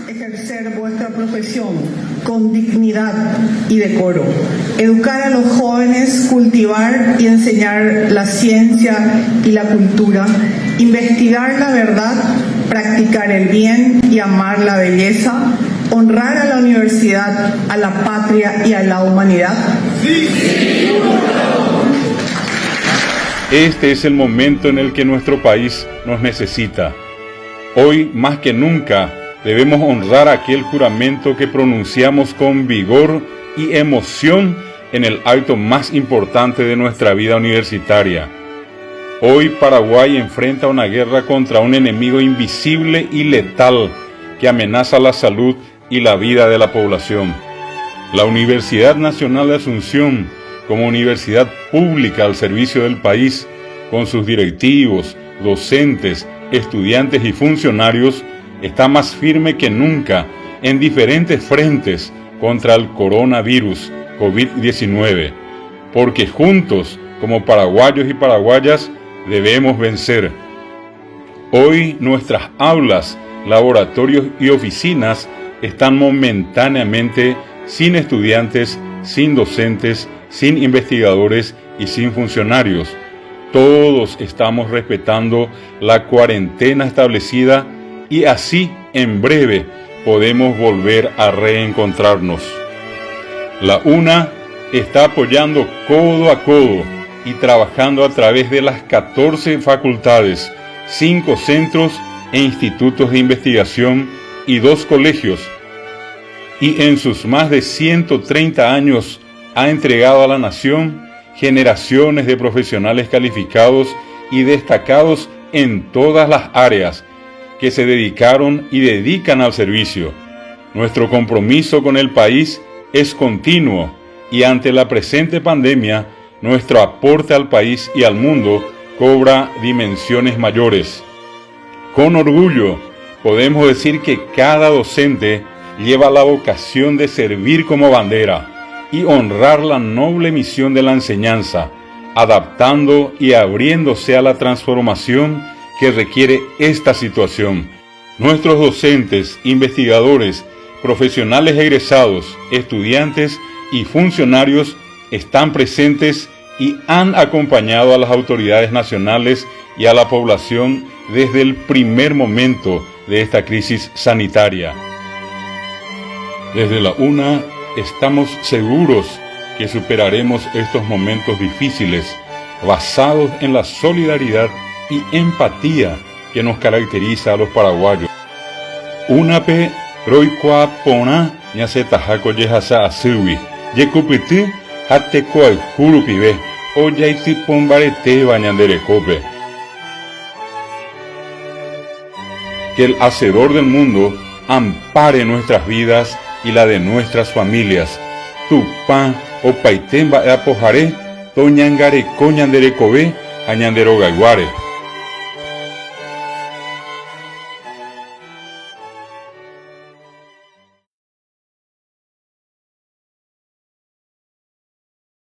Ejercer vuestra profesión con dignidad y decoro. Educar a los jóvenes, cultivar y enseñar la ciencia y la cultura. Investigar la verdad, practicar el bien y amar la belleza. Honrar a la universidad, a la patria y a la humanidad. Este es el momento en el que nuestro país nos necesita. Hoy, más que nunca, debemos honrar aquel juramento que pronunciamos con vigor y emoción en el acto más importante de nuestra vida universitaria. Hoy Paraguay enfrenta una guerra contra un enemigo invisible y letal que amenaza la salud y la vida de la población. La Universidad Nacional de Asunción, como universidad pública al servicio del país, con sus directivos, docentes, estudiantes y funcionarios, está más firme que nunca en diferentes frentes contra el coronavirus COVID-19, porque juntos, como paraguayos y paraguayas, debemos vencer. Hoy nuestras aulas, laboratorios y oficinas están momentáneamente sin estudiantes, sin docentes, sin investigadores y sin funcionarios. Todos estamos respetando la cuarentena establecida y así, en breve, podemos volver a reencontrarnos. La UNA está apoyando codo a codo y trabajando a través de las 14 facultades, 5 centros e institutos de investigación y 2 colegios. Y en sus más de 130 años ha entregado a la nación generaciones de profesionales calificados y destacados en todas las áreas que se dedicaron y dedican al servicio. Nuestro compromiso con el país es continuo y ante la presente pandemia, nuestro aporte al país y al mundo cobra dimensiones mayores. Con orgullo, podemos decir que cada docente lleva la vocación de servir como bandera y honrar la noble misión de la enseñanza, adaptando y abriéndose a la transformación que requiere esta situación. Nuestros docentes, investigadores, profesionales egresados, estudiantes y funcionarios están presentes y han acompañado a las autoridades nacionales y a la población desde el primer momento de esta crisis sanitaria. Desde la UNA estamos seguros que superaremos estos momentos difíciles basados en la solidaridad y empatía que nos caracteriza a los paraguayos. Unape roikua pona ñasetaja kojehasa asýgui jekupyty ha tekoayhúrupive ojaitypombaretéva ñanderekópe. Que el Hacedor del mundo ampare nuestras vidas y la de nuestras familias. Tupã opaite mba'e apohare toñangareko ñanderekove ha ñanderogaiguáre.